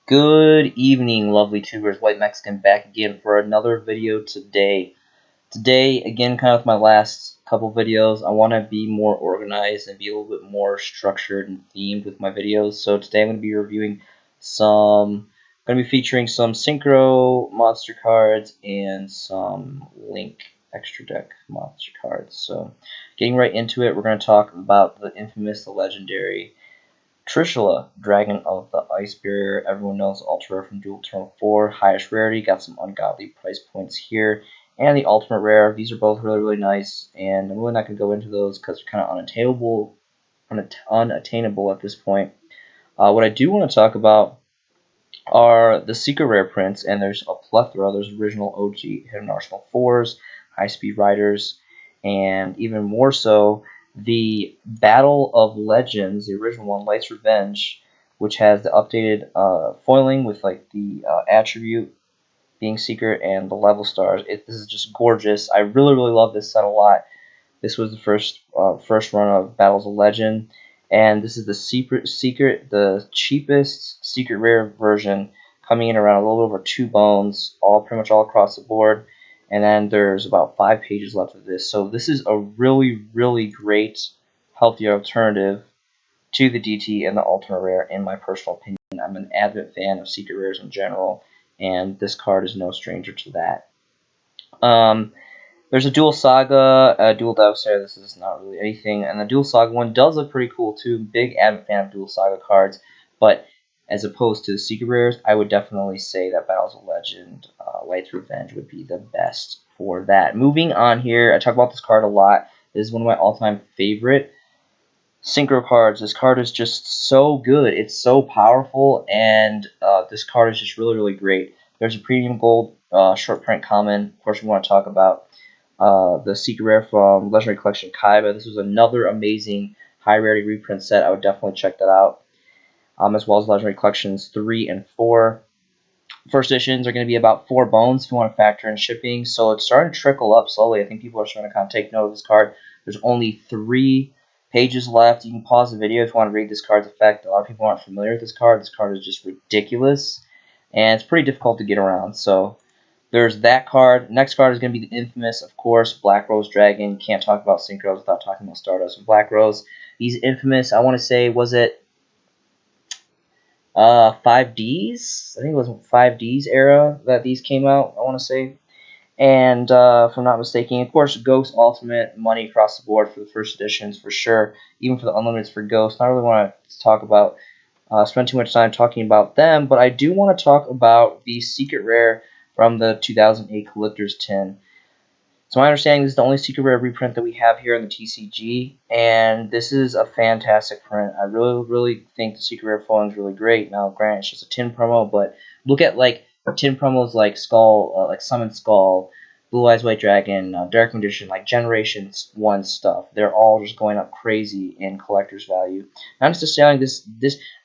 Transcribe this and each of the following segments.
Good evening, lovely tubers. White Mexican back again for another video today. Today, again, kind of with my last couple videos, I want to be more organized and be a little bit more structured and themed with my videos. So today I'm going to be reviewing going to be featuring some Synchro monster cards and some Link extra deck monster cards. So getting right into it, we're going to talk about the infamous, the legendary Trishula, Dragon of the Ice Barrier. Everyone knows Ultra Rare from Dual Turn 4. Highest rarity. Got some ungodly price points here. And the Ultimate Rare. These are both really, really nice. And I'm really not going to go into those because they're kind of unattainable at this point. What I do want to talk about are the Secret Rare prints. And there's a plethora. There's original OG Hidden Arsenal 4s, High Speed Riders, and even more so, the Battle of Legends, the original one, Light's Revenge, which has the updated foiling with like the attribute being secret and the level stars. This is just gorgeous. I really, really love this set a lot. This was the first run of Battles of Legend, and this is the cheapest secret rare version, coming in around a little over 2 bones, pretty much all across the board. And then there's about 5 pages left of this. So this is a really, really great, healthier alternative to the DT and the Ultimate Rare, in my personal opinion. I'm an avid fan of secret rares in general, and this card is no stranger to that. There's a Dual Saga, a Dual Devastator. This is not really anything. And the Dual Saga one does look pretty cool too. Big avid fan of Dual Saga cards. But as opposed to the Secret Rares, I would definitely say that Battles of Legend, Light's Revenge would be the best for that. Moving on here, I talk about this card a lot. This is one of my all-time favorite Synchro cards. This card is just so good. It's so powerful, and this card is just really, really great. There's a Premium Gold short print common. Of course, we want to talk about the Secret Rare from Legendary Collection Kaiba. This was another amazing high rarity reprint set. I would definitely check that out. As well as Legendary Collections 3 and 4. First editions are going to be about 4 bones if you want to factor in shipping. So it's starting to trickle up slowly. I think people are starting to kind of take note of this card. There's only 3 pages left. You can pause the video if you want to read this card's effect. A lot of people aren't familiar with this card. This card is just ridiculous, and it's pretty difficult to get around. So there's that card. Next card is going to be the infamous, of course, Black Rose Dragon. Can't talk about Synchros without talking about Stardust and Black Rose. These infamous, I want to say, was it 5Ds? I think it was 5Ds era that these came out, I want to say. And if I'm not mistaken, of course, Ghost Ultimate, money across the board for the first editions for sure. Even for the Unlimiteds for Ghost. I don't really want to talk about, spend too much time talking about them, but I do want to talk about the Secret Rare from the 2008 Collector's Tin. So my understanding, this is the only Secret Rare reprint that we have here in the TCG, and this is a fantastic print. I really, really think the Secret Rare foiling is really great. Now, granted, it's just a tin promo, but look at like tin promos like Skull, like Summon Skull, Blue Eyes White Dragon, Dark Condition, like Generation 1 stuff. They're all just going up crazy in collector's value. Not necessarily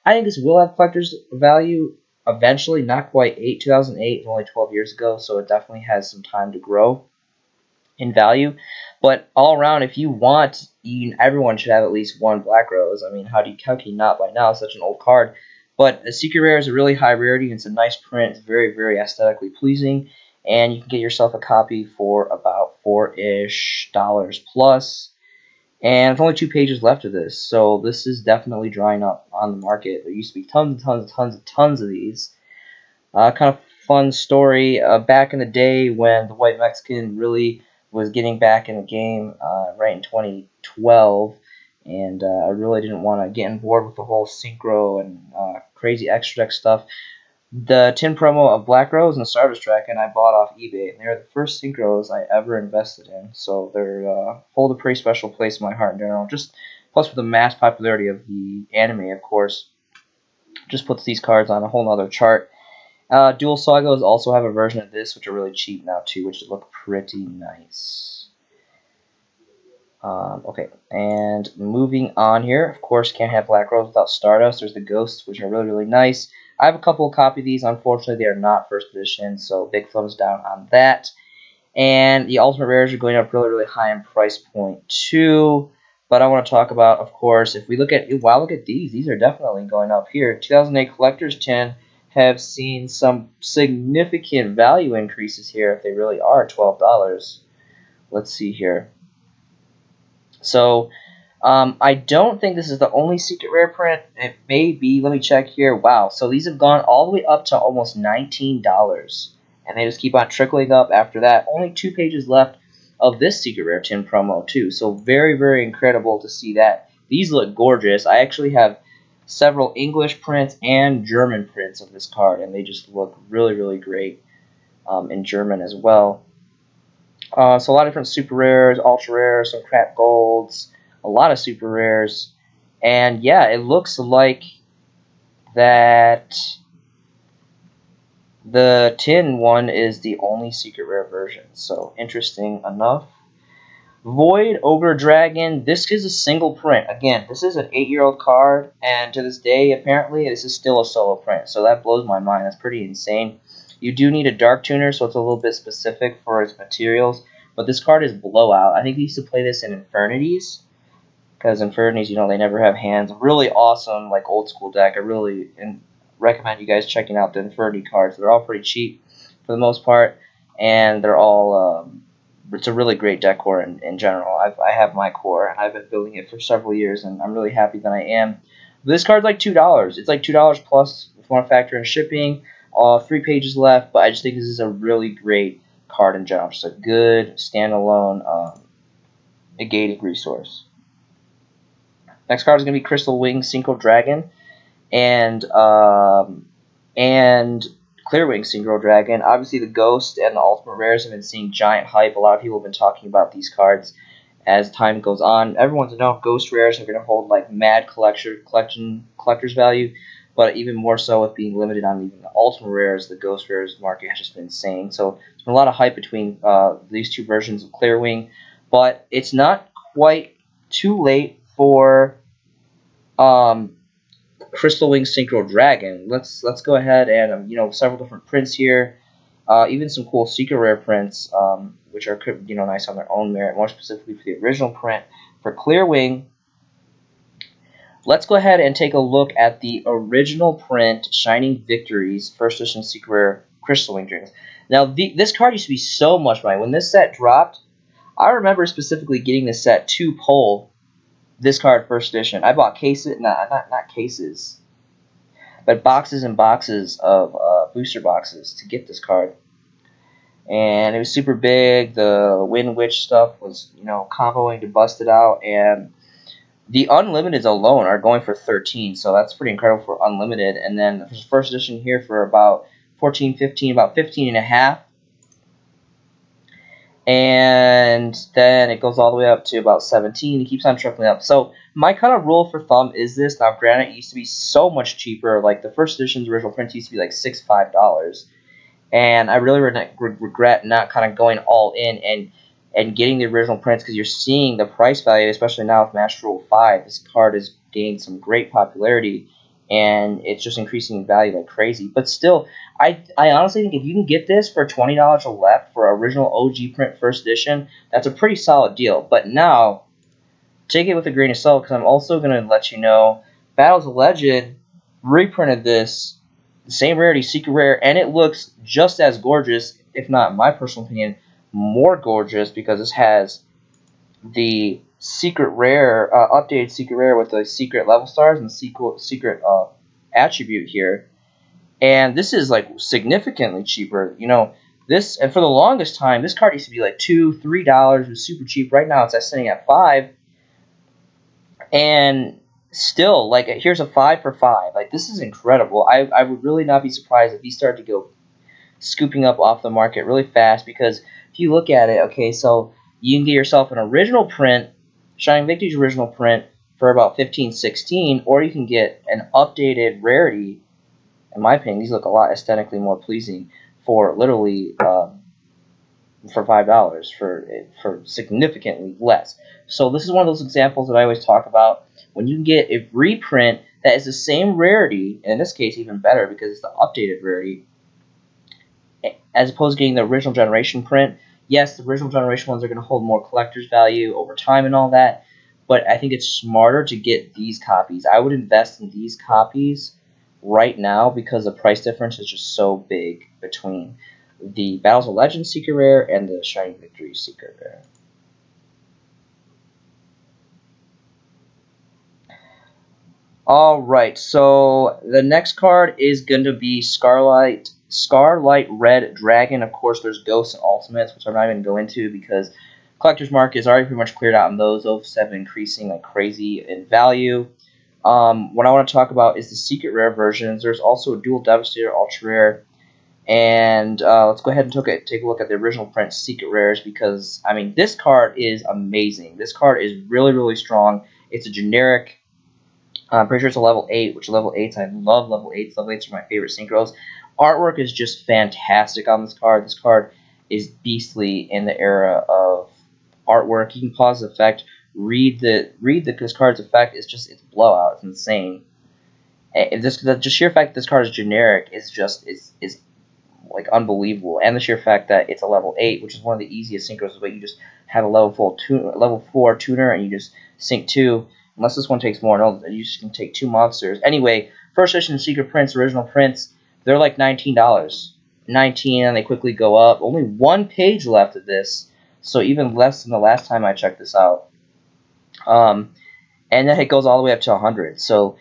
I think this will have collector's value eventually, not quite 2008, only 12 years ago, so it definitely has some time to grow in value. But all around, if you want, everyone should have at least one Black Rose. I mean, how can you not by now? It's such an old card. But a Secret Rare is a really high rarity, and it's a nice print. It's very, very aesthetically pleasing, and you can get yourself a copy for about $4-ish plus. And there's only 2 pages left of this, so this is definitely drying up on the market. There used to be tons of these. Kind of fun story. Back in the day when the White Mexican really was getting back in the game, right in 2012, and I really didn't want to get on board with the whole synchro and crazy extra deck stuff. The tin promo of Black Rose and Stardust Dragon I bought off eBay, and they're the first synchros I ever invested in, so they're hold a pretty special place in my heart in general. Just plus with the mass popularity of the anime, of course, just puts these cards on a whole nother chart. Dual Sagas also have a version of this, which are really cheap now too, which look pretty nice. Okay, and moving on here, of course, can't have Black Rose without Stardust. There's the Ghosts, which are really, really nice. I have a couple of copies of these. Unfortunately, they are not first edition, so big thumbs down on that. And the Ultimate Rares are going up really, really high in price point too. But I want to talk about, of course, if we look at, wow, look at these. These are definitely going up here. 2008 Collector's Tin have seen some significant value increases here if they really are $12. Let's see here. So I don't think this is the only secret rare print. It may be. Let me check here. Wow. So these have gone all the way up to almost $19. And they just keep on trickling up after that. Only 2 pages left of this secret rare tin promo too. So very, very incredible to see that. These look gorgeous. I actually have several English prints and German prints of this card. And they just look really, really great in German as well. So a lot of different super rares, ultra rares, some crap golds, a lot of super rares, and yeah, it looks like that the tin one is the only secret rare version. So interesting enough. Void Ogre Dragon. This is a single print. Again, this is an 8-year-old card, and to this day, apparently, this is still a solo print. So that blows my mind. That's pretty insane. You do need a Dark Tuner, so it's a little bit specific for its materials. But this card is Blowout. I think we used to play this in Infernities, because Infernities, you know, they never have hands. Really awesome, like old school deck. I really recommend you guys checking out the Infernity cards. They're all pretty cheap for the most part, and they're all it's a really great deck core in general. I have my core, and I've been building it for several years, and I'm really happy that I am. This card's like $2. It's like $2 plus if you want to factor in shipping. 3 pages left, but I just think this is a really great card in general. Just a good standalone negated resource. Next card is going to be Crystal Wing Synchro Dragon and Clear Wing Synchro Dragon. Obviously, the Ghost and the Ultimate Rares have been seeing giant hype. A lot of people have been talking about these cards as time goes on. Everyone's known Ghost Rares are going to hold like mad collector's value, but even more so with being limited on even the Ultimate Rares, the Ghost Rares market has just been insane. So there's been a lot of hype between these two versions of Clear Wing, but it's not quite too late for Crystal Wing Synchro Dragon. Let's go ahead and several different prints here, even some cool secret rare prints, which are nice on their own merit. More specifically for the original print for Clear Wing. Let's go ahead and take a look at the original print Shining Victories First Edition Secret Rare Crystal Wing Dragons. Now this card used to be so much money. When this set dropped, I remember specifically getting this set to pull this card First Edition. I bought cases, not cases, but boxes and boxes of booster boxes to get this card. And it was super big. The Wind Witch stuff was, comboing to bust it out. And the Unlimiteds alone are going for 13, so that's pretty incredible for Unlimited. And then the First Edition here for about 14, 15, about 15 and a half. And then it goes all the way up to about 17. It keeps on trickling up. So my kind of rule for thumb is this. Now, granted, it used to be so much cheaper. Like the First Edition's original print used to be like $5. And I really regret not kind of going all in and getting the original prints, because you're seeing the price value, especially now with Master Rule 5. This card has gained some great popularity, and it's just increasing in value like crazy. But still, I honestly think if you can get this for $20 or less for original OG print First Edition, that's a pretty solid deal. But now, take it with a grain of salt, because I'm also going to let you know Battles of Legend reprinted this, the same rarity, secret rare, and it looks just as gorgeous, if not, in my personal opinion, more gorgeous, because this has the secret rare, updated secret rare with the secret level stars and secret attribute here. And this is like significantly cheaper. This, and for the longest time, this card used to be like $2, $3. It was super cheap. Right now, it's sitting at $5. And still, like, here's a 5 for 5. Like, this is incredible. I would really not be surprised if these start to go scooping up off the market really fast, because if you look at it, okay, so you can get yourself an original print, Shining Victory's original print, for about $15, $16, or you can get an updated rarity. In my opinion, these look a lot aesthetically more pleasing for literally for $5 for significantly less. So this is one of those examples that I always talk about. When you can get a reprint that is the same rarity, and in this case even better because it's the updated rarity, as opposed to getting the original generation print. Yes, the original generation ones are going to hold more collector's value over time and all that, but I think it's smarter to get these copies. I would invest in these copies right now because the price difference is just so big between the Battles of Legends Secret Rare and the Shining Victory Secret Rare. Alright, so the next card is going to be Starlight Red Dragon. Of course, there's Ghosts and Ultimates, which I'm not even going to go into because Collector's Market is already pretty much cleared out on those. Those have been increasing like crazy in value. What I want to talk about is the Secret Rare versions. There's also a Dual Devastator Ultra Rare. And let's go ahead and take a look at the original print Secret Rares because, I mean, this card is amazing. This card is really, really strong. It's a generic. I'm pretty sure it's a level 8, which level 8s, I love level 8s. Level 8s are my favorite synchros. Artwork is just fantastic on this card. This card is beastly in the era of artwork. You can pause the effect, read this card's effect. It's blowout. It's insane. And the sheer fact that this card is generic is like unbelievable, and the sheer fact that it's a level 8, which is one of the easiest synchros, but you just have a level 4 tuner, and you just sync 2. Unless this one takes more, no, you just can take 2 monsters. Anyway, first edition Secret Prints, original prints, they're like $19. $19, and they quickly go up. Only 1 page left of this, so even less than the last time I checked this out. And then it goes all the way up to 100. So,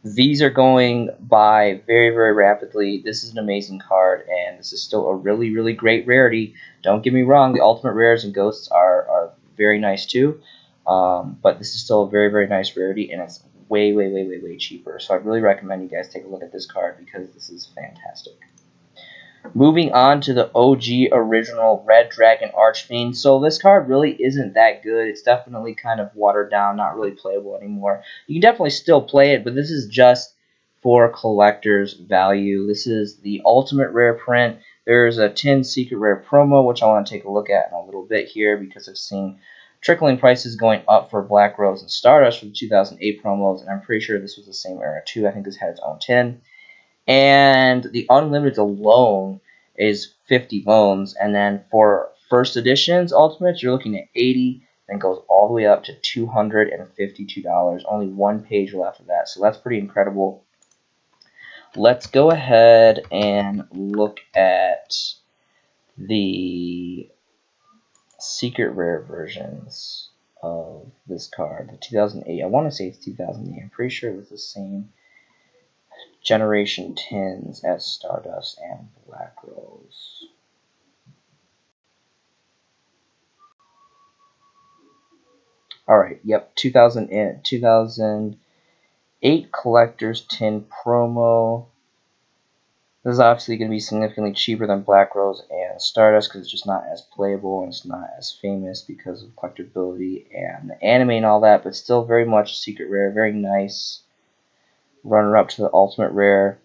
these are going by very, very rapidly. This is an amazing card, and this is still a really, really great rarity. Don't get me wrong, the Ultimate Rares and Ghosts are very nice too, but this is still a very, very nice rarity, and it's way, way, way, way, way cheaper. So I really recommend you guys take a look at this card because this is fantastic. Moving on to the OG original Red Dragon Archfiend. So this card really isn't that good. It's definitely kind of watered down, not really playable anymore. You can definitely still play it, but this is just for collector's value. This is the ultimate rare print. There's a 10 secret rare promo, which I want to take a look at in a little bit here because I've seen trickling prices going up for Black Rose and Stardust for the 2008 promos, and I'm pretty sure this was the same era too. I think this had its own 10. And the unlimited alone is 50 bones, and then for first editions ultimates you're looking at 80, then goes all the way up to $252. Only 1 page left of that, so that's pretty incredible. Let's go ahead and look at the secret rare versions of this card. The 2008, I want to say it's 2008, I'm pretty sure it was the same Generation 10s as Stardust and Black Rose. Alright, yep, 2008 Collector's 10 promo. This is obviously going to be significantly cheaper than Black Rose and Stardust because it's just not as playable and it's not as famous because of collectability and the anime and all that, but still very much secret rare, very nice. Runner up to the ultimate rare.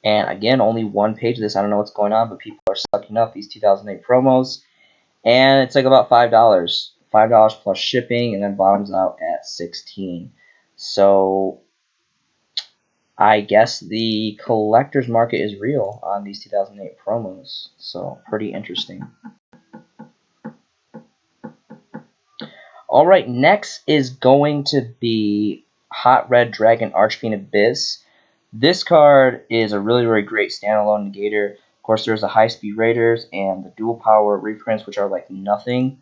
And again, only 1 page of this. I don't know what's going on, but people are sucking up these 2008 promos. And it's like about $5. $5 plus shipping, and then bottoms out at 16. So I guess the collector's market is real on these 2008 promos. So pretty interesting. Alright, next is going to be Hot Red Dragon Archfiend Abyss. This card is a really, really great standalone negator. Of course, there's the High Speed Raiders and the Dual Power reprints, which are like nothing.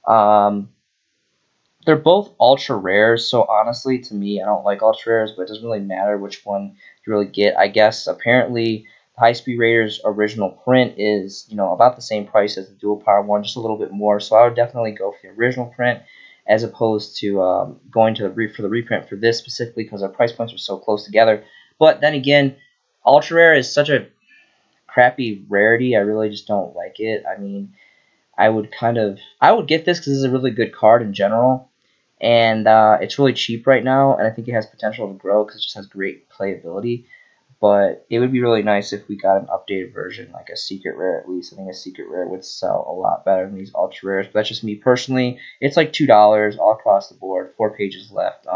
They're both ultra rares, so honestly, to me, I don't like ultra rares, but it doesn't really matter which one you really get. I guess apparently the High Speed Raiders original print is, about the same price as the Dual Power one, just a little bit more. So I would definitely go for the original print as opposed to going to for the reprint for this specifically because our price points are so close together. But then again, ultra rare is such a crappy rarity. I really just don't like it. I mean, I would get this because it's a really good card in general, and it's really cheap right now, and I think it has potential to grow because it just has great playability. But it would be really nice if we got an updated version, like a secret rare at least. I think a secret rare would sell a lot better than these ultra rares. But that's just me personally. It's like $2 all across the board. 4 pages left.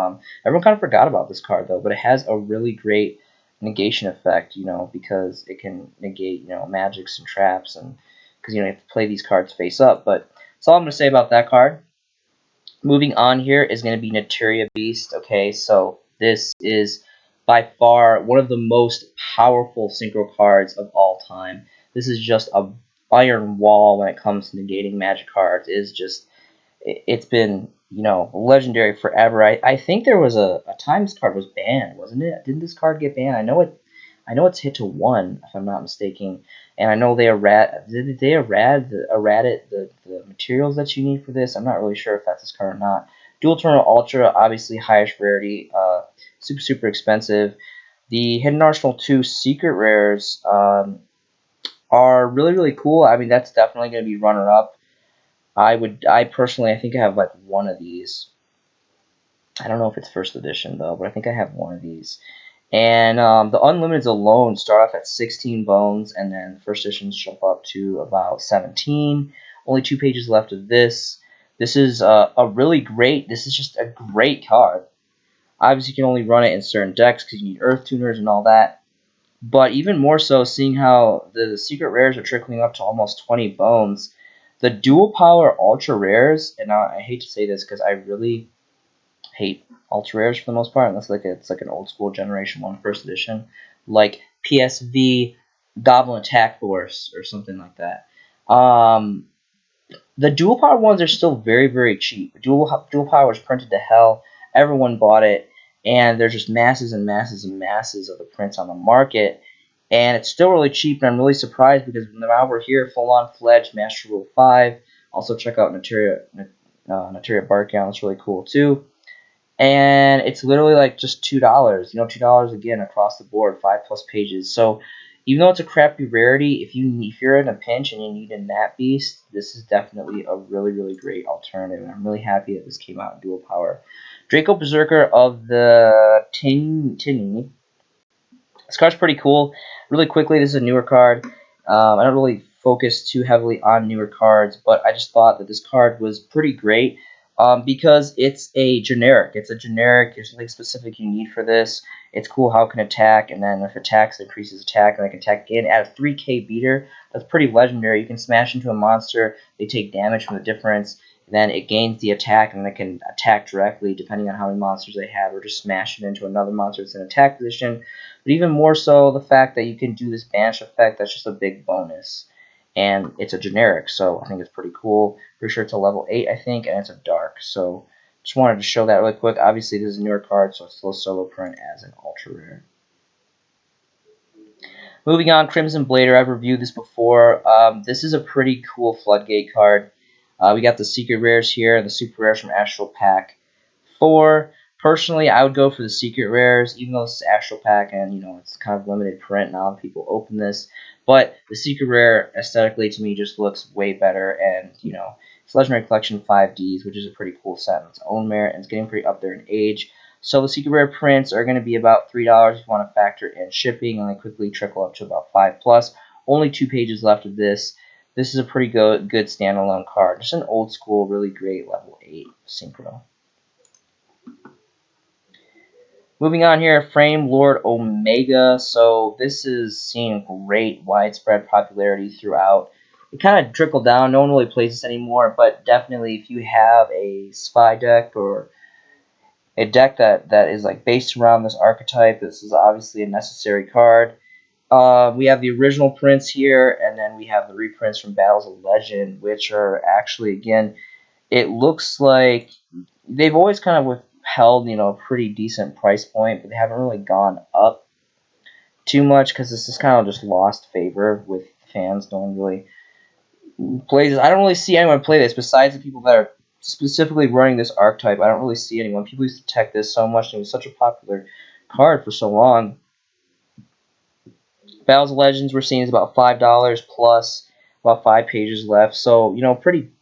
Everyone kind of forgot about this card though, but it has a really great negation effect. Because it can negate magics and traps, and because you have to play these cards face up. But that's all I'm gonna say about that card. Moving on here is going to be Naturia Beast. Okay, so this is by far one of the most powerful synchro cards of all time. This is just a iron wall when it comes to negating magic cards. Is just it's been legendary forever. I think there was a time this card was banned, wasn't it? Didn't this card get banned? I know it's hit to 1 if I'm not mistaken, and I know they did they errated the materials that you need for this. I'm not really sure if that's this card or not. Dual Tornado Ultra, obviously highest rarity, super expensive. The Hidden Arsenal 2 secret rares are really cool. I mean, that's definitely going to be runner up. I personally, I think I have like one of these. I don't know if it's first edition though, but I think I have one of these. And the Unlimiteds alone start off at 16 bones, and then first editions jump up to about 17. Only 2 pages left of this. This is this is just a great card. Obviously, you can only run it in certain decks because you need Earth Tuners and all that. But even more so, seeing how the secret rares are trickling up to almost 20 bones, the dual power ultra rares, and I hate to say this because I really hate ultra rares for the most part, unless it's like an old school Generation 1 first edition, like PSV Goblin Attack Force or something like that. The dual power ones are still very cheap. Dual power was printed to hell. Everyone bought it, and there's just masses and masses of the prints on the market, and it's still really cheap. And I'm really surprised because now we're here, full on fledged Master Rule 5. Also check out Naturia Barkhound. It's really cool too. And it's literally like just $2. $2 again across the board, 5+ pages. So even though it's a crappy rarity, if you're in a pinch and you need a Nat Beast, this is definitely a really great alternative. And I'm really happy that this came out in dual power. Draco Berserker of the Tini. This card's pretty cool. Really quickly, this is a newer card. I don't really focus too heavily on newer cards, but I just thought that this card was pretty great because it's a generic. It's a generic. There's nothing specific you need for this. It's cool how it can attack, and then if it attacks, it increases attack, and I can attack again. At a 3K beater, that's pretty legendary. You can smash into a monster. They take damage from the difference. Then it gains the attack, and then it can attack directly depending on how many monsters they have, or just smash it into another monster that's in attack position. But even more so, the fact that you can do this banish effect, that's just a big bonus. And it's a generic, so I think it's pretty cool. Pretty sure it's a level 8, I think, and it's a dark. So just wanted to show that really quick. Obviously, this is a newer card, so it's still solo print as an ultra rare. Moving on, Crimson Blader. I've reviewed this before. This is a pretty cool Floodgate card. We got the secret rares here, and the super rares from Astral Pack 4. Personally, I would go for the secret rares, even though this is Astral Pack and it's kind of limited print. Not a lot of people open this, but the secret rare aesthetically to me just looks way better, and it's Legendary Collection 5Ds, which is a pretty cool set on its own merit, and it's getting pretty up there in age. So the secret rare prints are going to be about $3 if you want to factor in shipping, and they quickly trickle up to about 5+. Only 2 pages left of this. This is a pretty good standalone card. Just an old school, really great level 8 synchro. Moving on here, Frame Lord Omega. So this is seeing great widespread popularity throughout. It kind of trickled down. No one really plays this anymore, but definitely if you have a spy deck or a deck that is like based around this archetype, this is obviously a necessary card. We have the original prints here, and then we have the reprints from Battles of Legend, which are actually, again, it looks like they've always kind of withheld, a pretty decent price point, but they haven't really gone up too much because this is kind of just lost favor with fans. No one really plays this. I don't really see anyone play this besides the people that are specifically running this archetype. I don't really see anyone. People used to tech this so much, and it was such a popular card for so long. Battles of Legends we're seeing is about $5 plus, about 5 pages left. So, pretty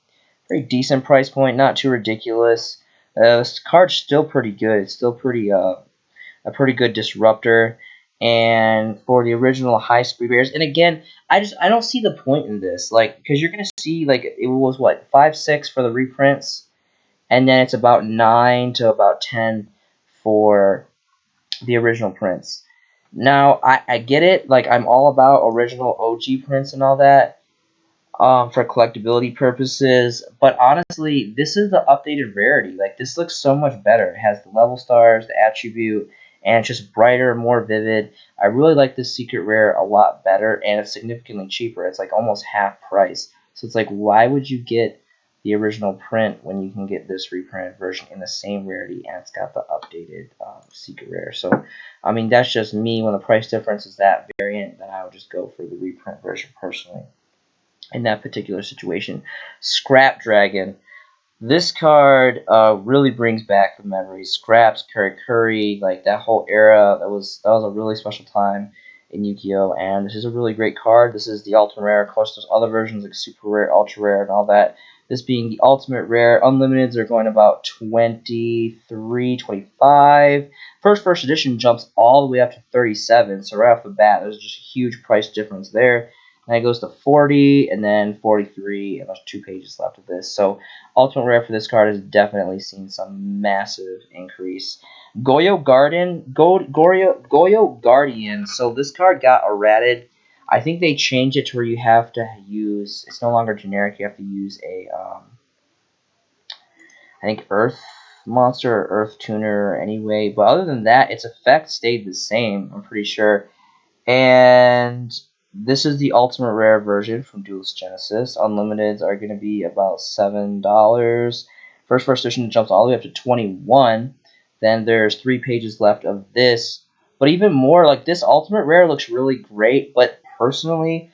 decent price point, not too ridiculous. This card's still pretty good. It's still pretty a pretty good disruptor. And for the original high speed rares, and again, I don't see the point in this, because you're gonna see it was what 5-6 for the reprints, and then it's about 9 to about 10 for the original prints. Now I get it, I'm all about original OG prints and all that, for collectability purposes, but honestly, this is the updated rarity. This looks so much better. It has the level stars, the attribute, and it's just brighter and more vivid. I really like this secret rare a lot better, and it's significantly cheaper. It's like almost half price. So it's like, why would you get the original print when you can get this reprinted version in the same rarity, and it's got the updated secret rare? So, I mean, that's just me. When the price difference is that variant, then I would just go for the reprint version personally in that particular situation. Scrap Dragon. This card really brings back the memories. Scraps, Curry, like that whole era. That was a really special time in Yu-Gi-Oh! And this is a really great card. This is the ultimate rare. Of course, there's other versions like super rare, ultra rare, and all that. This being the ultimate rare. Unlimiteds are going about 23, 25. First edition jumps all the way up to 37. So right off the bat, there's just a huge price difference there. And it goes to 40 and then 43, and there's 2 pages left of this. So ultimate rare for this card has definitely seen some massive increase. Goyo Guardian. So this card got errated. I think they changed it to where you have to use. It's no longer generic. You have to use a, I think Earth monster or Earth tuner anyway. But other than that, its effect stayed the same. I'm pretty sure. And this is the ultimate rare version from Duelist Genesis. Unlimiteds are going to be about $7. First edition jumps all the way up to 21. Then there's 3 pages left of this. But even more, like this ultimate rare looks really great. But personally,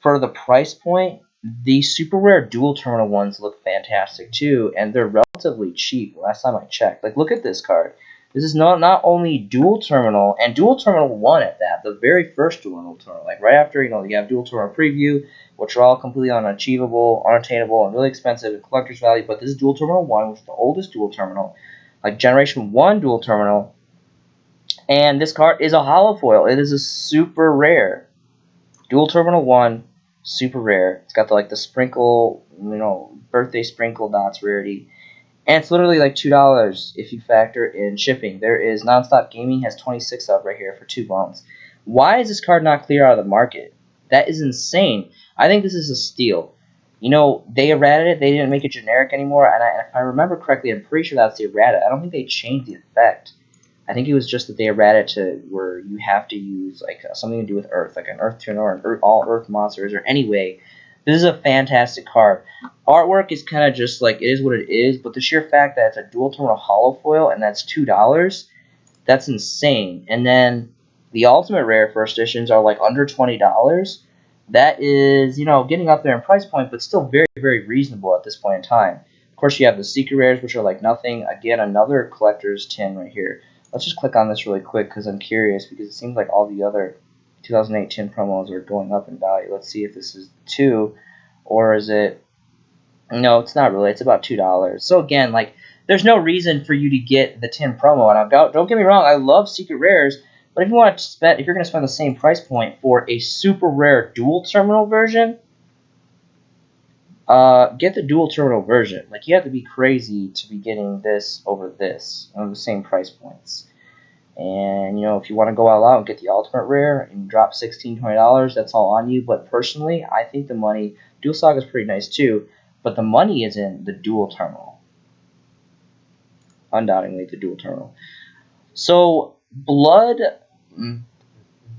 for the price point, the super rare dual terminal ones look fantastic too, and they're relatively cheap. Last time I checked, like look at this card. This is not only dual terminal and dual terminal 1 at that, the very first dual terminal. Like right after you have dual terminal preview, which are all completely unachievable, unattainable, and really expensive and collector's value. But this is dual terminal 1, which is the oldest dual terminal, like generation 1 dual terminal. And this card is a hollow foil. It is a super rare dual terminal 1. Super rare. It's got the sprinkle, birthday sprinkle dots rarity, and it's literally like $2 if you factor in shipping. There is Nonstop Gaming has 26 of right here for $2. Why is this card not clear out of the market? That is insane. I think this is a steal. They errated it. They didn't make it generic anymore, and if I remember correctly, I'm pretty sure that's the errata. I don't think they changed the effect. I think it was just that they errated to where you have to use something to do with Earth, like an Earth tuner or all Earth monsters. Or anyway, this is a fantastic card. Artwork is kind of just like it is what it is, but the sheer fact that it's a dual terminal hollow foil and that's $2, that's insane. And then the ultimate rare first editions are like under $20. That is getting up there in price point, but still very very reasonable at this point in time. Of course, you have the secret rares, which are like nothing. Again, another collector's tin right here. Let's just click on this really quick because I'm curious, because it seems like all the other 2018 promos are going up in value. Let's see if this is 2 or is it... No, it's not really. It's about $2. So again, there's no reason for you to get the 10 promo. And don't get me wrong, I love secret rares, but if you're going to spend the same price point for a super rare dual terminal version, get the dual terminal version. You have to be crazy to be getting this over this on the same price points. And if you want to go all out and get the ultimate rare and drop $16, $20, that's all on you. But personally, I think the money, Dual Saga is pretty nice too, but the money is in the dual terminal. Undoubtedly, the dual terminal. So Blood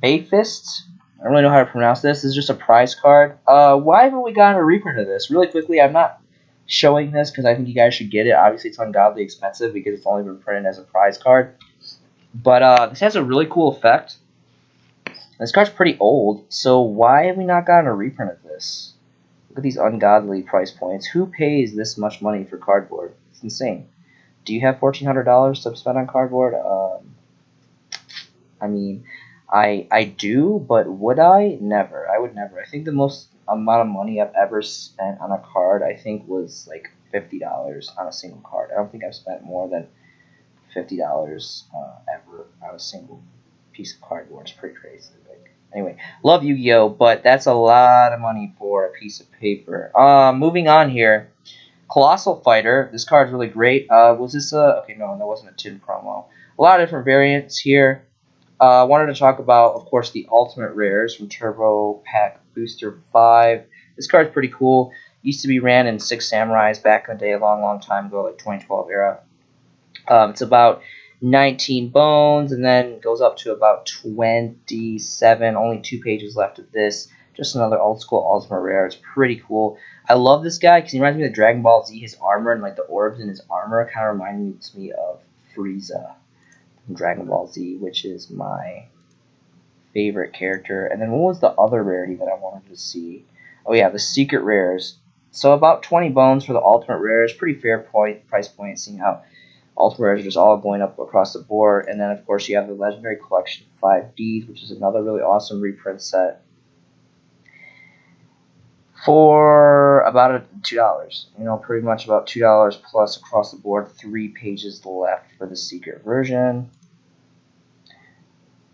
Bayfist, I don't really know how to pronounce this. This is just a prize card. Why haven't we gotten a reprint of this? Really quickly, I'm not showing this because I think you guys should get it. Obviously, it's ungodly expensive because it's only been printed as a prize card. But this has a really cool effect. This card's pretty old, so why have we not gotten a reprint of this? Look at these ungodly price points. Who pays this much money for cardboard? It's insane. Do you have $1,400 to spend on cardboard? I mean, I do, but would I? Never. I would never. I think the most amount of money I've ever spent on a card, I think, was like $50 on a single card. I don't think I've spent more than $50 ever on a single piece of cardboard. It's pretty crazy. Anyway, love Yu-Gi-Oh, but that's a lot of money for a piece of paper. Moving on here. Colossal Fighter. This card's really great. Was this a... Okay, no, that wasn't a tin promo. A lot of different variants here. Wanted to talk about, of course, the Ultimate Rares from Turbo Pack Booster 5. This card's pretty cool. Used to be ran in 6 Samurais back in the day, a long, long time ago, like 2012 era. It's about 19 bones, and then goes up to about 27. Only 2 pages left of this. Just another old school Ultimate Rare. It's pretty cool. I love this guy because he reminds me of Dragon Ball Z. His armor and like the orbs in his armor kind of reminds me of Frieza from Dragon Ball Z, which is my favorite character. And then what was the other rarity that I wanted to see? Oh yeah, the secret rares. So about 20 bones for the ultimate rares. Pretty fair price point, seeing how ultimate rares are just all going up across the board. And then of course you have the legendary collection 5Ds, which is another really awesome reprint set for about $2. You know, pretty much about $2 plus across the board. 3 pages left for the secret version.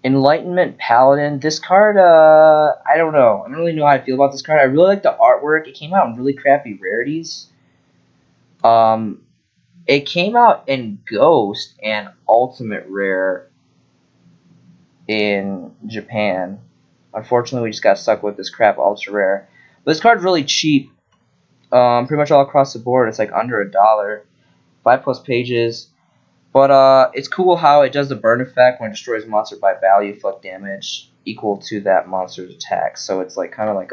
Enlightenment Paladin. This card, I don't know. I don't really know how I feel about this card. I really like the artwork. It came out in really crappy rarities. It came out in Ghost and Ultimate Rare in Japan. Unfortunately, we just got stuck with this crap Ultra Rare. But this card's really cheap. Pretty much all across the board. It's like under $1. 5+ pages. But it's cool how it does the burn effect when it destroys a monster by value, inflict damage equal to that monster's attack. So it's like kind of like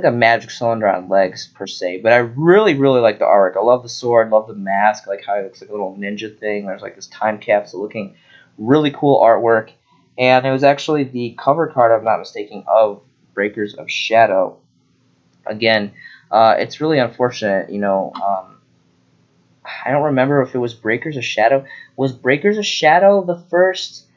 a magic cylinder on legs per se. But I really like the artwork. I love the sword, love the mask, like how it looks like a little ninja thing. There's like this time capsule looking really cool artwork. And it was actually the cover card, if I'm not mistaken, of Breakers of Shadow. Again, it's really unfortunate, you know. I don't remember if it was Breakers of Shadow. Was Breakers of Shadow the first?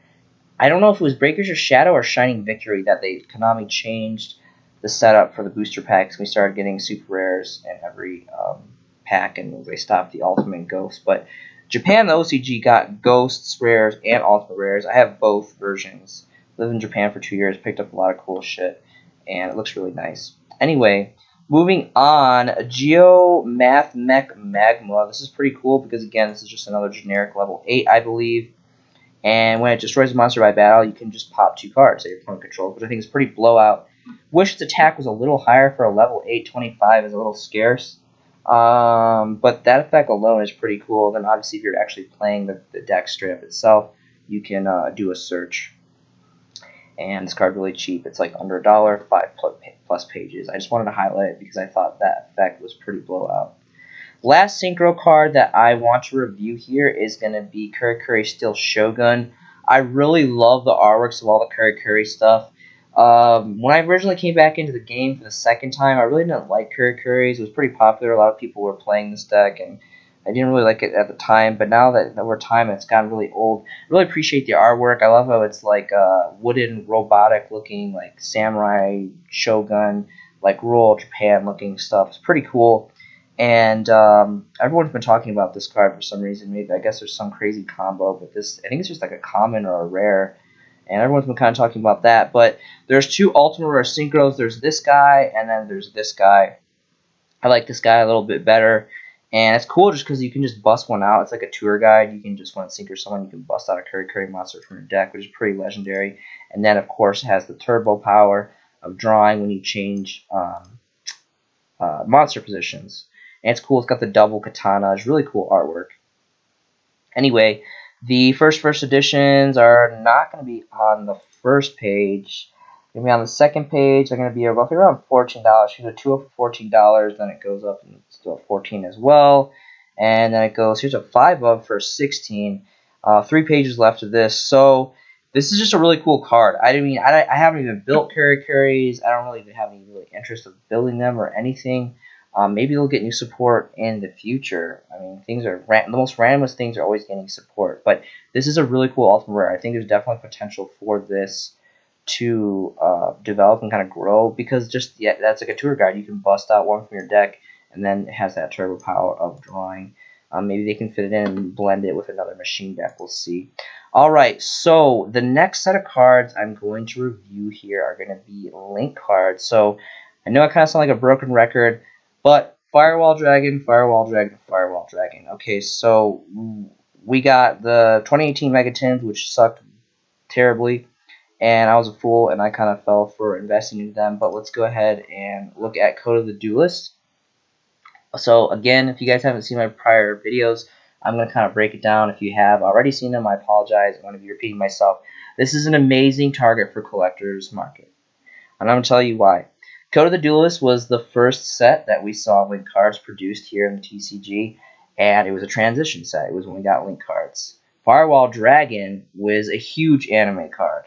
I don't know if it was Breakers of Shadow or Shining Victory that Konami changed the setup for the booster packs. We started getting super rares in every pack, and they stopped the Ultimate Ghost. But Japan, the OCG, got Ghosts rares and Ultimate rares. I have both versions. Lived in Japan for 2 years, picked up a lot of cool shit, and it looks really nice. Anyway, moving on, Geomath Mech Magma. This is pretty cool because, again, this is just another generic level 8, I believe. And when it destroys a monster by battle, you can just pop 2 cards that your opponent controls, which I think is pretty blowout. Wish its attack was a little higher for a level 8. 25 is a little scarce. But that effect alone is pretty cool. Then obviously if you're actually playing the deck straight up itself, you can do a search. And this card's really cheap. It's like under $1, 5+ pages. I just wanted to highlight it because I thought that effect was pretty blowout. Last synchro card that I want to review here is going to be Kurikuri Steel Shogun. I really love the artworks of all the Kurikuri stuff. When I originally came back into the game for the second time, I really didn't like Kurikuris. It was pretty popular. A lot of people were playing this deck, and I didn't really like it at the time. But now that over time it's gotten really old, I really appreciate the artwork. I love how it's like wooden, robotic-looking, like samurai shogun, like rural Japan looking stuff. It's pretty cool. And everyone's been talking about this card for some reason. Maybe I guess there's some crazy combo, but this I think it's just like a common or a rare, and everyone's been kind of talking about that. But there's 2 ultimate rare synchros. There's this guy, and then there's this guy. I like this guy a little bit better, and it's cool just because you can just bust one out. It's like a tour guide. You can just want to synchro someone, you can bust out a Kurikuri monster from your deck, which is pretty legendary. And then of course it has the turbo power of drawing when you change monster positions. And it's cool. It's got the double katana. It's really cool artwork. Anyway, the first editions are not going to be on the first page. They're going to be on the second page. They're going to be roughly around $14. You get 2 up for $14. Then it goes up and it's still $14 as well. And then it goes, here's a 5 up for $16. 3 pages left of this. So this is just a really cool card. I mean, I haven't even built Kurikuris. I don't really even have any really interest of building them or anything. Maybe they'll get new support in the future. I mean, things are the most randomest things are always getting support. But this is a really cool ultimate rare. I think there's definitely potential for this to develop and kind of grow because just that's like a tour guide. You can bust out one from your deck, and then it has that turbo power of drawing. Maybe they can fit it in and blend it with another machine deck. We'll see. All right, so the next set of cards I'm going to review here are going to be link cards. So I know I kind of sound like a broken record, but Firewall Dragon, Firewall Dragon, Firewall Dragon. Okay, so we got the 2018 Megatins, which sucked terribly, and I was a fool, and I kind of fell for investing in them. But let's go ahead and look at Code of the Duelist. So again, if you guys haven't seen my prior videos, I'm going to kind of break it down. If you have already seen them, I apologize. I'm going to be repeating myself. This is an amazing target for collectors market. And I'm going to tell you why. Code of the Duelist was the first set that we saw Link cards produced here in the TCG, and it was a transition set. It was when we got Link cards. Firewall Dragon was a huge anime card.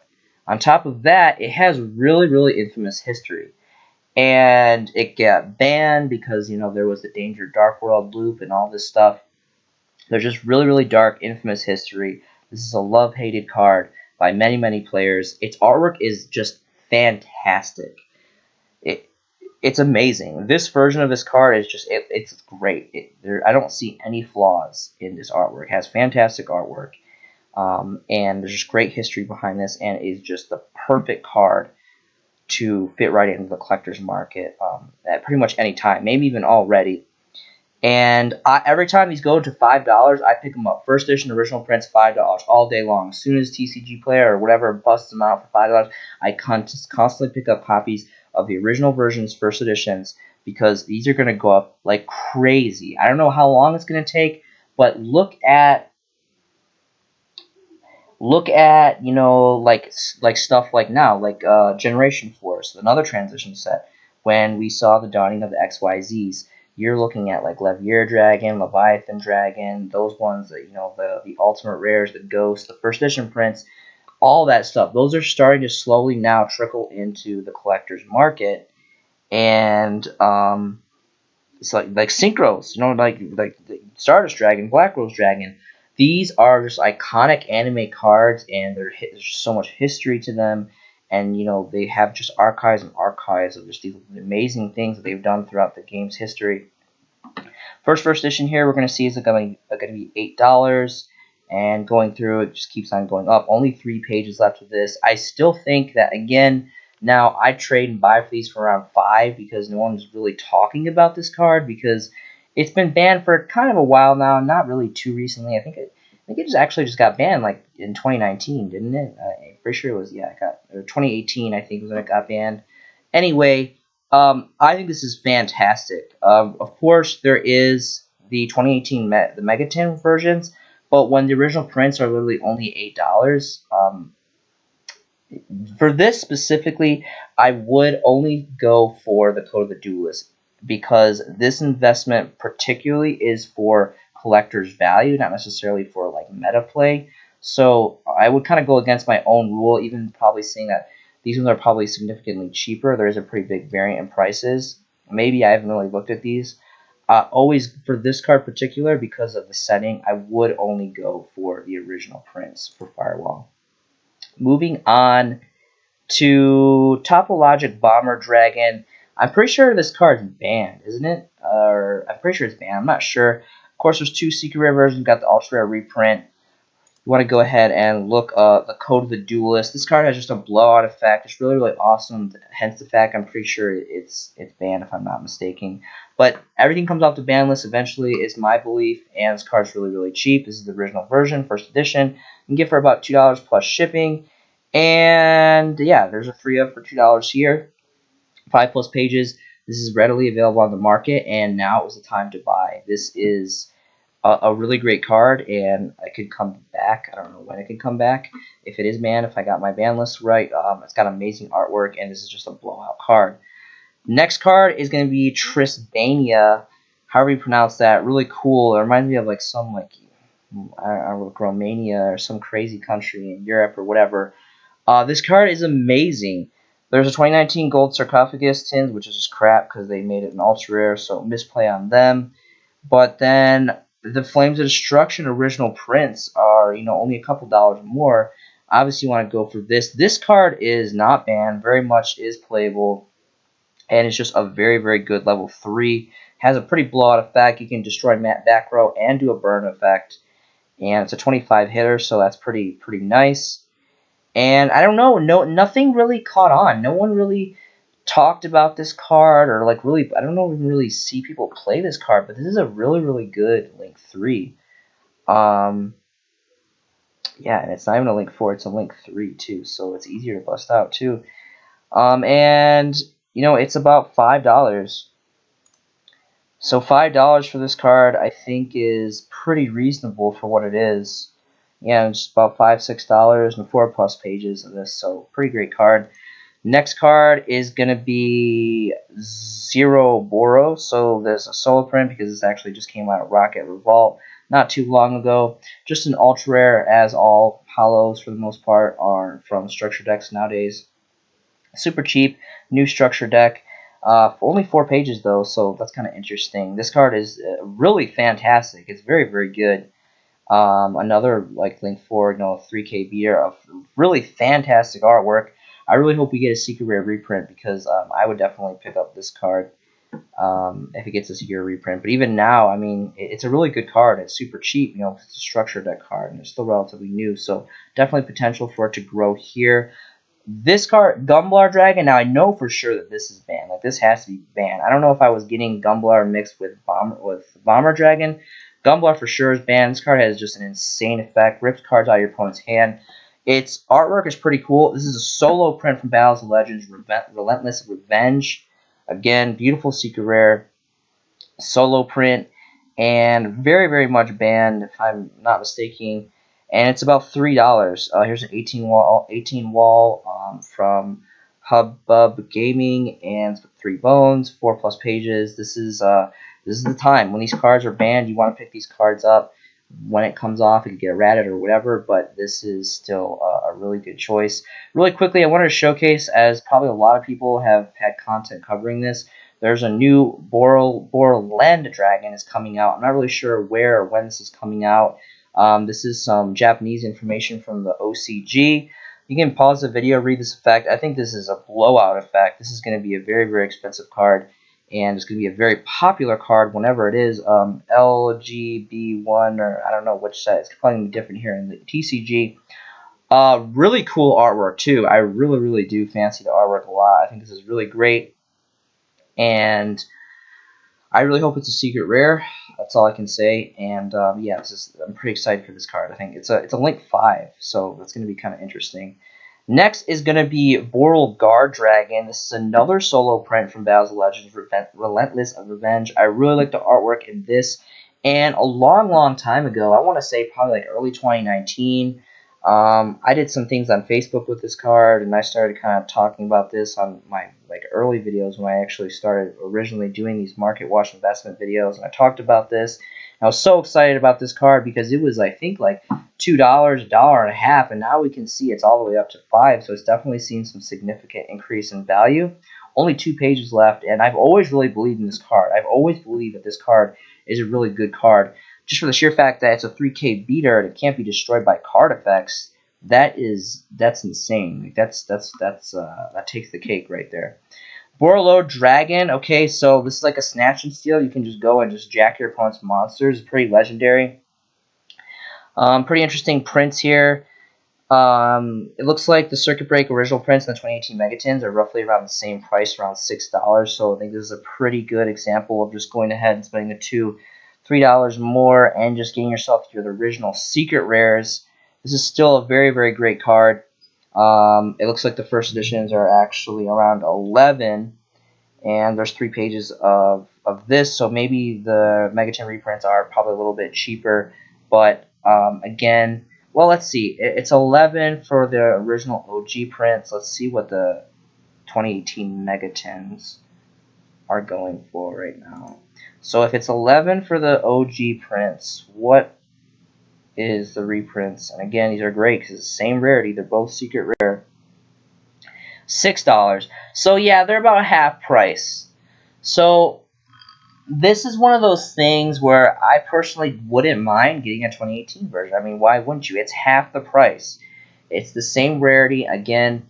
On top of that, it has really, really infamous history. And it got banned because, there was the Danger Dark World loop and all this stuff. There's just really, really dark, infamous history. This is a love-hated card by many, many players. Its artwork is just fantastic. It, it's amazing. This version of this card is just, it's great. I don't see any flaws in this artwork. It has fantastic artwork. And there's just great history behind this, and it is just the perfect card to fit right into the collector's market at pretty much any time, maybe even already. And every time these go to $5, I pick them up. First edition, original prints, $5 all day long. As soon as TCG Player or whatever busts them out for $5, I constantly pick up copies of the original versions, first editions, because these are going to go up like crazy. I don't know how long it's going to take, but look at like stuff like now, like Generation Force, another transition set. When we saw the dawning of the XYZs, you're looking at like Levier Dragon, Leviathan Dragon, those ones that the ultimate rares, the Ghost, the first edition prints, all that stuff. Those are starting to slowly now trickle into the collector's market, and it's like synchros, like the Stardust Dragon, Black Rose Dragon. These are just iconic anime cards, and there's just so much history to them, and they have just archives and archives of just these amazing things that they've done throughout the game's history. First edition here, we're going to see is going to be $8, and going through it just keeps on going up. Only 3 pages left of this. I still think that, again, now I trade and buy for these for around 5 because no one's really talking about this card because it's been banned for kind of a while now, not really too recently. I think it just got banned like in 2019, didn't it? I'm pretty sure it was, it got, or 2018 I think was when it got banned. Anyway, I think this is fantastic. Of course, there is the 2018 the Megaton versions, but when the original prints are literally only $8, for this specifically, I would only go for the Code of the Duelist because this investment particularly is for collector's value, not necessarily for like meta play. So I would kind of go against my own rule, even probably saying that these ones are probably significantly cheaper. There is a pretty big variant in prices. Maybe I haven't really looked at these. Always for this card particular, because of the setting, I would only go for the original prints for Firewall. Moving on to Topologic Bomber Dragon. I'm pretty sure this card's banned, isn't it? Or I'm pretty sure it's banned. I'm not sure. Of course, there's 2 secret rare versions. We've got the ultra rare reprint. You want to go ahead and look the Code of the Duelist. This card has just a blowout effect. It's really, really awesome. Hence the fact I'm pretty sure it's banned if I'm not mistaken. But everything comes off the ban list eventually is my belief, and this card's really, really cheap. This is the original version, first edition. You can get for about $2 plus shipping. And yeah, there's a free up for $2 here. 5+ pages. This is readily available on the market, and now is the time to buy. This is a really great card, and I could come back. I don't know when it could come back. If it is banned, if I got my ban list right, it's got amazing artwork, and this is just a blowout card. Next card is going to be Trisbania, however you pronounce that. Really cool. It reminds me of like some I don't know, Romania or some crazy country in Europe or whatever. This card is amazing. There's a 2019 Gold Sarcophagus Tins, which is just crap because they made it an ultra rare, so misplay on them. But then the Flames of Destruction original prints are, only a couple dollars more. Obviously, you want to go for this. This card is not banned, very much is playable, and it's just a very, very good level 3. Has a pretty blowout effect. You can destroy back row and do a burn effect, and it's a 25 hitter, so that's pretty nice. And I don't know, nothing really caught on. No one really talked about this card, or like really, I don't know, even really see people play this card. But this is a really, really good Link 3. Yeah, and it's not even a Link 4; it's a Link 3 too, so it's easier to bust out too. And it's about $5. So $5 for this card, I think, is pretty reasonable for what it is. Yeah, just about $5-6 and 4+ pages of this, so pretty great card. Next card is gonna be Zero Boros. So there's a solo print because this actually just came out of Rocket Revolt not too long ago. Just an ultra rare, as all hollows for the most part are from structure decks nowadays. Super cheap, new structure deck. Only 4 pages though, so that's kind of interesting. This card is really fantastic. It's very, very good. Another like Link 4, 3K beater of really fantastic artwork. I really hope we get a secret rare reprint because I would definitely pick up this card if it gets a secret reprint. But even now, I mean, it's a really good card. It's super cheap, it's a structure deck card, and it's still relatively new. So definitely potential for it to grow here. This card, Gumblar Dragon, now I know for sure that this is banned. Like, this has to be banned. I don't know if I was getting Gumblar mixed with Bomber Dragon. Gumblar for sure is banned. This card has just an insane effect. Rips cards out of your opponent's hand. Its artwork is pretty cool. This is a solo print from Battles of Legends, Relentless Revenge. Again, beautiful secret rare solo print, and very, very much banned, if I'm not mistaken. And it's about $3. Here's an 18 wall from Hubbub Gaming, and 3 bones, 4+ pages. This is the time when these cards are banned. You want to pick these cards up when it comes off. You can get errated or whatever, but this is still a really good choice. Really quickly, I wanted to showcase, as probably a lot of people have had content covering this, there's a new Borland Dragon is coming out. I'm not really sure where or when this is coming out. This is some Japanese information from the OCG. You can pause the video, read this effect. I think this is a blowout effect. This is going to be a very, very expensive card, and it's going to be a very popular card whenever it is. LGB1, or I don't know which side. It's probably going to be different here in the TCG. Really cool artwork, too. I really, really do fancy the artwork a lot. I think this is really great, and I really hope it's a secret rare. That's all I can say. And yeah, I'm pretty excited for this card. I think it's a Link 5, so that's going to be kind of interesting. Next is going to be Boral Guard Dragon. This is another solo print from Battles of Legends, Relentless Revenge. I really like the artwork in this. And a long, long time ago, I want to say probably like early 2019, I did some things on Facebook with this card, and I started kind of talking about this on my early videos when I actually started originally doing these market watch investment videos, and I talked about this. I was so excited about this card because it was, I think, like $2, $1.50, and now we can see it's all the way up to $5. So it's definitely seen some significant increase in value. Only 2 pages left, and I've always really believed in this card. I've always believed that this card is a really good card, just for the sheer fact that it's a 3K beater and it can't be destroyed by card effects. That's insane. That takes the cake right there. Borolo Dragon. Okay, so this is like a snatch and steal. You can just go and just jack your opponent's monsters. Pretty legendary. Pretty interesting prints here. It looks like the Circuit Break original prints and the 2018 Megatins are roughly around the same price, around $6. So I think this is a pretty good example of just going ahead and spending the $3 more and just getting yourself your original secret rares. This is still a very, very great card. It looks like the first editions are actually around 11, and there's 3 pages of this, so maybe the Megatin reprints are probably a little bit cheaper, but again, well, let's see. It's 11 for the original OG prints. Let's see what the 2018 Megatins are going for right now. So if it's 11 for the OG prints, what is the reprints? And again, these are great because it's the same rarity. They're both secret rare. $6. So yeah, they're about half price. So this is one of those things where I personally wouldn't mind getting a 2018 version. I mean, why wouldn't you? It's half the price. It's the same rarity. Again,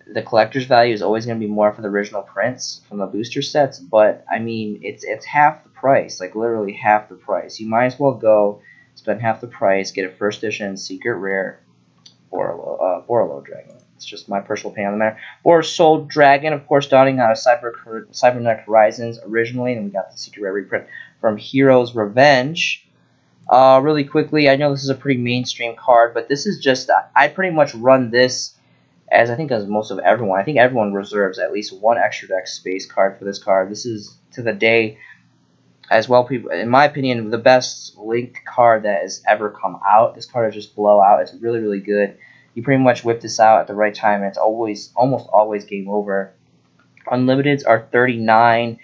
the collector's value is always going to be more for the original prints from the booster sets, but I mean, it's half the price, like literally half the price. You might as well go spend half the price, get a first edition secret rare Borolo Dragon. It's just my personal opinion on the matter. Or Soul Dragon, of course, dawning out of Cybernetic Horizons originally, and we got the secret rare reprint from Heroes Revenge. Really quickly, I know this is a pretty mainstream card, but this is just, I pretty much run this as I think as most of everyone. I think everyone reserves at least one extra deck space card for this card. This is to the day as well. People, in my opinion, the best linked card that has ever come out. This card is just blowout. It's really, really good. You pretty much whip this out at the right time, and it's almost always game over. Unlimiteds are 39,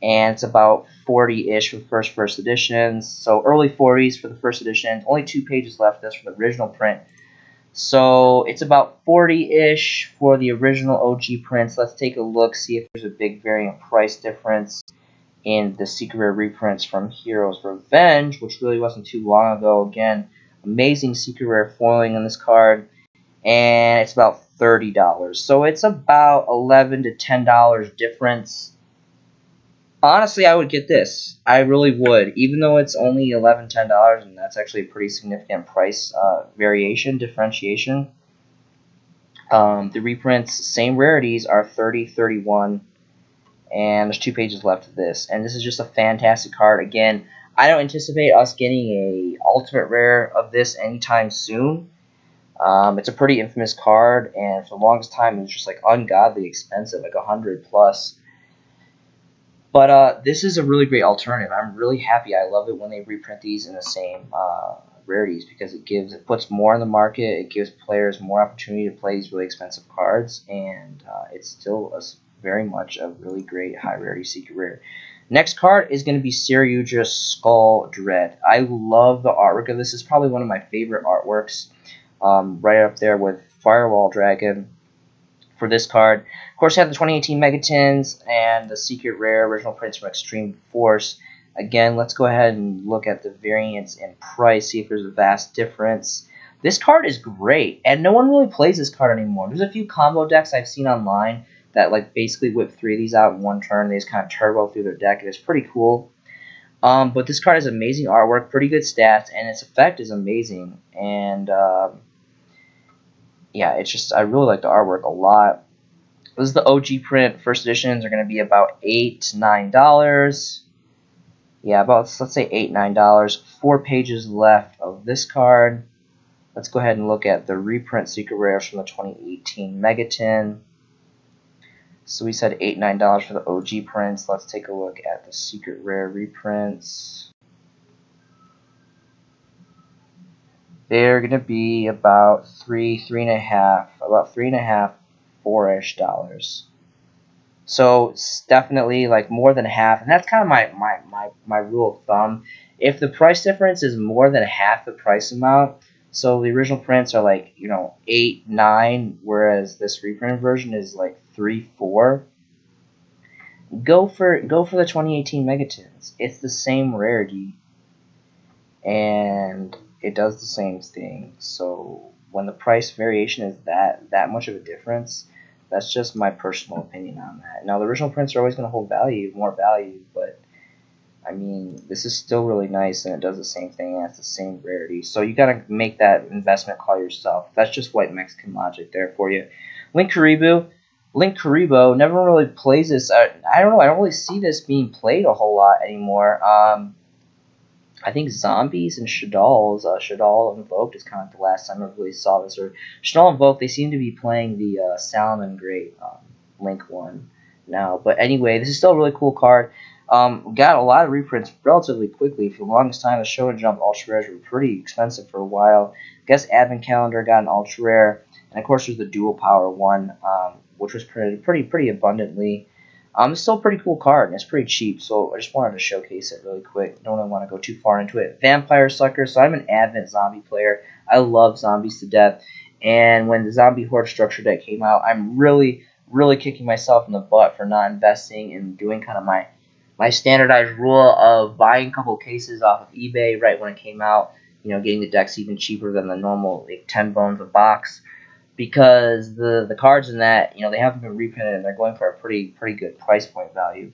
and it's about 40-ish for the first editions. So early 40s for the first edition. Only 2 pages left. That's from the original print. So it's about 40-ish for the original OG prints. Let's take a look, see if there's a big variant price difference in the secret rare reprints from Heroes Revenge, which really wasn't too long ago. Again, amazing secret rare foiling on this card, and it's about $30. So it's about $11 to $10 difference. Honestly, I would get this. I really would, even though it's only $11, $10, and that's actually a pretty significant price differentiation. The reprints, same rarities, are 30, 31, and there's 2 pages left of this. And this is just a fantastic card. Again, I don't anticipate us getting a ultimate rare of this anytime soon. It's a pretty infamous card, and for the longest time it was just like ungodly expensive, like 100 plus. But this is a really great alternative. I'm really happy. I love it when they reprint these in the same rarities, because it puts more in the market. It gives players more opportunity to play these really expensive cards, and it's still very much a really great high rarity secret rare. Next card is going to be Saryuja Skull Dread. I love the artwork of this. It's probably one of my favorite artworks, right up there with Firewall Dragon. For this card, of course, you have the 2018 Megatins and the secret rare original prints from Extreme Force. Again, let's go ahead and look at the variants and price, see if there's a vast difference. This card is great, and no one really plays this card anymore. There's a few combo decks I've seen online that like basically whip 3 of these out in one turn. They just kind of turbo through their deck, and it's pretty cool. But this card has amazing artwork, pretty good stats, and its effect is amazing. And yeah, it's just, I really like the artwork a lot. This is the OG print. First editions are going to be about $8 to $9. Yeah, about, let's say $8, $9. 4 pages left of this card. Let's go ahead and look at the reprint secret rares from the 2018 Megatin. So we said $8, $9 for the OG prints. Let's take a look at the secret rare reprints. They're going to be about about $3.50, $4-ish dollars. So it's definitely like more than half, and that's kind of my rule of thumb. If the price difference is more than half the price amount, so the original prints are like, you know, 8, 9, whereas this reprint version is like 3, 4. Go for the 2018 Megatins. It's the same rarity, and it does the same thing. So when the price variation is that much of a difference, that's just my personal opinion on that. Now, the original prints are always going to hold more value, but I mean, this is still really nice, and it does the same thing, and it's the same rarity. So you got to make that investment call yourself. That's just white Mexican logic there for you. Link Karibo never really plays this. I don't know. I don't really see this being played a whole lot anymore. I think Zombies and Shaddoll Invoked is kind of the last time I really saw this. Or Shaddoll Invoked, they seem to be playing the Salamangreat Link one now. But anyway, this is still a really cool card. Got a lot of reprints relatively quickly. For the longest time, the Shonen Jump Ultra Rares were pretty expensive for a while. I guess Advent Calendar got an Ultra Rare. And of course, there's the Dual Power one, which was printed pretty abundantly. It's still a pretty cool card, and it's pretty cheap, so I just wanted to showcase it really quick. Don't really want to go too far into it. Vampire Sucker. So I'm an Advent zombie player. I love zombies to death. And when the Zombie Horde structure deck came out, I'm really kicking myself in the butt for not investing and doing kind of my standardized rule of buying a couple cases off of eBay right when it came out. You know, getting the decks even cheaper than the normal, like 10 bones a box. Because the cards in that, you know, they haven't been reprinted, and they're going for a pretty good price point value.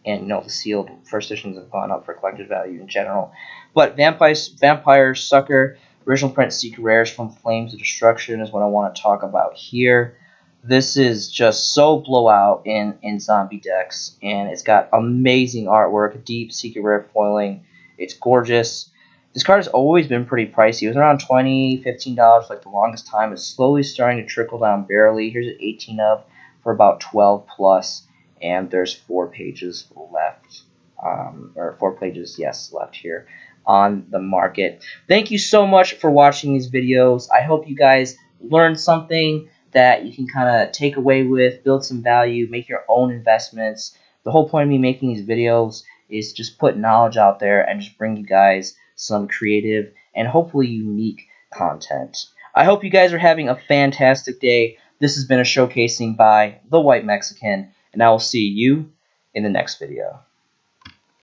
And, you know, the sealed first editions have gone up for collector's value in general. But Vampire Sucker, original print secret rares from Flames of Destruction is what I want to talk about here. This is just so blowout in zombie decks, and it's got amazing artwork, deep secret rare foiling. It's gorgeous. This card has always been pretty pricey. It was around $20, $15 for like the longest time. It's slowly starting to trickle down barely. Here's an 18 of for about 12 plus, and there's 4 pages left or 4 pages, yes, left here on the market. Thank you so much for watching these videos. I hope you guys learned something that you can kind of take away with, build some value, make your own investments. The whole point of me making these videos is just put knowledge out there and just bring you guys some creative and hopefully unique content. I hope you guys are having a fantastic day. This has been a showcasing by The White Mexican, and I will see you in the next video.